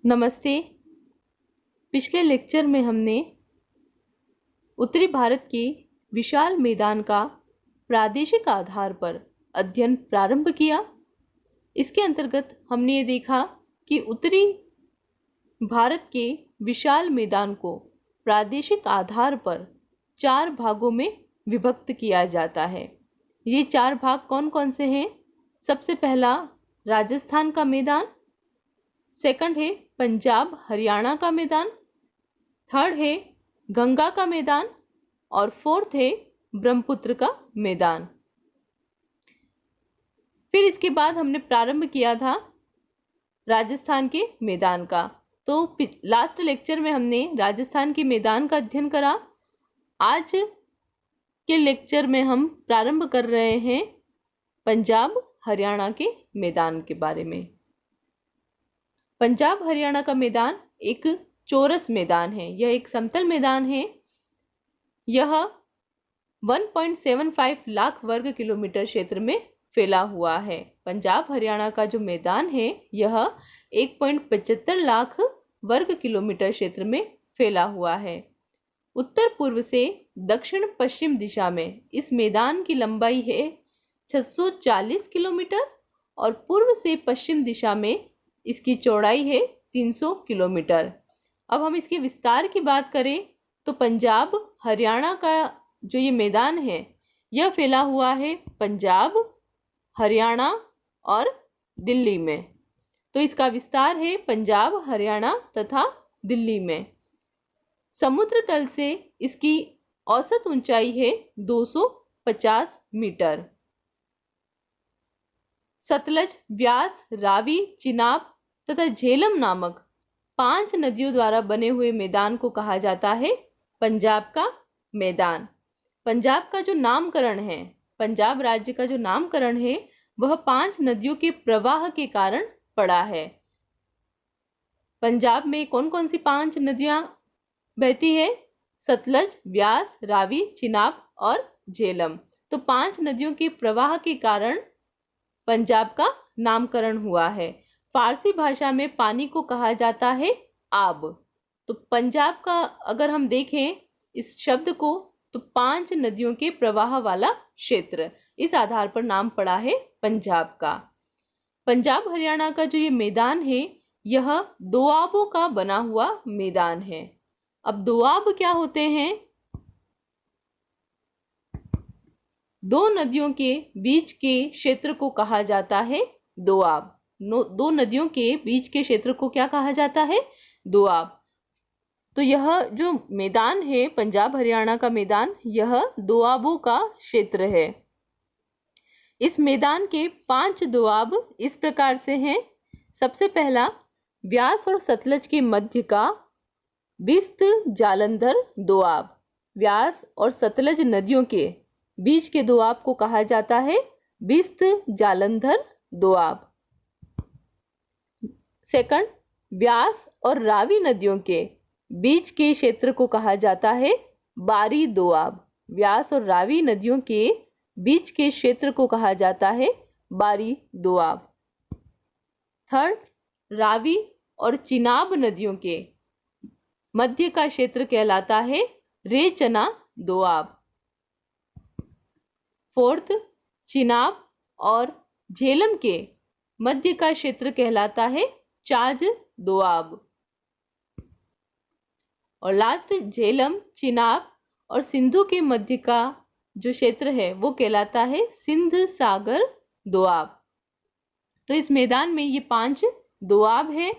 नमस्ते। पिछले लेक्चर में हमने उत्तरी भारत के विशाल मैदान का प्रादेशिक आधार पर अध्ययन प्रारंभ किया। इसके अंतर्गत हमने ये देखा कि उत्तरी भारत के विशाल मैदान को प्रादेशिक आधार पर 4 भागों में विभक्त किया जाता है। ये 4 भाग कौन कौन से हैं? सबसे पहला राजस्थान का मैदान, सेकंड है पंजाब हरियाणा का मैदान, थर्ड है गंगा का मैदान और फोर्थ है ब्रह्मपुत्र का मैदान। फिर इसके बाद हमने प्रारंभ किया था राजस्थान के मैदान का। तो लास्ट लेक्चर में हमने राजस्थान के मैदान का अध्ययन करा। आज के लेक्चर में हम प्रारंभ कर रहे हैं पंजाब हरियाणा के मैदान के बारे में। पंजाब हरियाणा का मैदान एक चौरस मैदान है। यह एक समतल मैदान है। यह 1.75 लाख वर्ग किलोमीटर क्षेत्र में फैला हुआ है। पंजाब हरियाणा का जो मैदान है यह 1.75 लाख वर्ग किलोमीटर क्षेत्र में फैला हुआ है। उत्तर पूर्व से दक्षिण पश्चिम दिशा में इस मैदान की लंबाई है 640 किलोमीटर और पूर्व से पश्चिम दिशा में इसकी चौड़ाई है 300 किलोमीटर। अब हम इसके विस्तार की बात करें तो पंजाब हरियाणा का जो ये मैदान है यह फैला हुआ है पंजाब, हरियाणा और दिल्ली में। तो इसका विस्तार है पंजाब, हरियाणा तथा दिल्ली में। समुद्र तल से इसकी औसत ऊंचाई है 250 मीटर। सतलज, व्यास, रावी, चिनाब तथा झेलम नामक 5 नदियों द्वारा बने हुए मैदान को कहा जाता है पंजाब का मैदान। पंजाब का जो नामकरण है, पंजाब राज्य का जो नामकरण है वह 5 नदियों के प्रवाह के कारण पड़ा है। पंजाब में कौन कौन सी 5 नदियां बहती है? सतलज, व्यास, रावी, चिनाब और झेलम। तो 5 नदियों के प्रवाह के कारण पंजाब का नामकरण हुआ है। फारसी भाषा में पानी को कहा जाता है आब। तो पंजाब का अगर हम देखें इस शब्द को तो 5 नदियों के प्रवाह वाला क्षेत्र, इस आधार पर नाम पड़ा है पंजाब का। पंजाब हरियाणा का जो ये मैदान है यह दोआबों का बना हुआ मैदान है। अब दोआब क्या होते हैं? 2 नदियों के बीच के क्षेत्र को कहा जाता है दोआब। 2 नदियों के बीच के क्षेत्र को क्या कहा जाता है? दोआब। तो यह जो मैदान है पंजाब हरियाणा का मैदान, यह दोआबों का क्षेत्र है। इस मैदान के 5 दोआब इस प्रकार से हैं। सबसे पहला व्यास और सतलज के मध्य का बिस्त जालंधर दोआब। व्यास और सतलज नदियों के बीच के दोआब को कहा जाता है बिस्त जालंधर दोआब। सेकंड, व्यास और रावी नदियों के बीच के क्षेत्र को कहा जाता है बारी दोआब। व्यास और रावी नदियों के बीच के क्षेत्र को कहा जाता है बारी दोआब। थर्ड, रावी और चिनाब नदियों के मध्य का क्षेत्र कहलाता है रेचना दोआब। फोर्थ, चिनाब और झेलम के मध्य का क्षेत्र कहलाता है चाज दोआब। और लास्ट, झेलम, चिनाब और सिंधु के मध्य का जो क्षेत्र है वो कहलाता है सिंध सागर दोआब। तो इस मैदान में ये 5 दोआब है।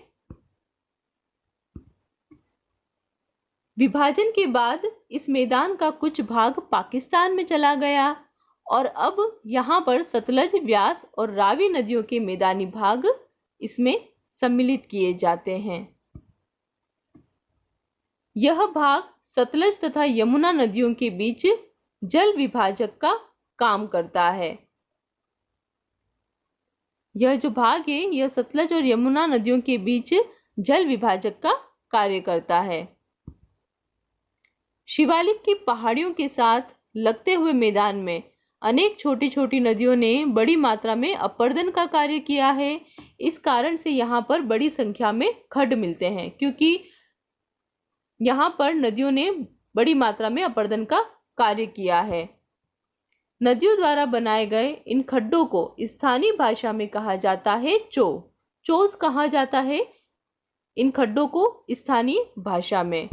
विभाजन के बाद इस मैदान का कुछ भाग पाकिस्तान में चला गया और अब यहाँ पर सतलज, व्यास और रावी नदियों के मैदानी भाग इसमें सम्मिलित किए जाते हैं। यह भाग सतलज तथा यमुना नदियों के बीच जल विभाजक का काम करता है। यह जो भाग है यह सतलज और यमुना नदियों के बीच जल विभाजक का कार्य करता है। शिवालिक की पहाड़ियों के साथ लगते हुए मैदान में अनेक छोटी छोटी नदियों ने बड़ी मात्रा में अपरदन का कार्य किया है। इस कारण से यहाँ पर बड़ी संख्या में खड्ड मिलते हैं, क्योंकि यहाँ पर नदियों ने बड़ी मात्रा में अपरदन का कार्य किया है। नदियों द्वारा बनाए गए इन खड्डों को स्थानीय भाषा में कहा जाता है चोस कहा जाता है इन खड्डों को स्थानीय भाषा में।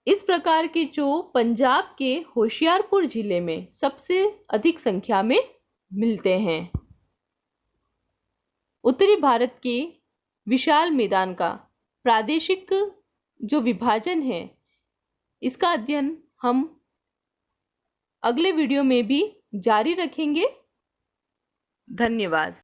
इस प्रकार के चो पंजाब के होशियारपुर जिले में सबसे अधिक संख्या में मिलते हैं। उत्तरी भारत के विशाल मैदान का प्रादेशिक जो विभाजन है, इसका अध्ययन हम अगले वीडियो में भी जारी रखेंगे। धन्यवाद।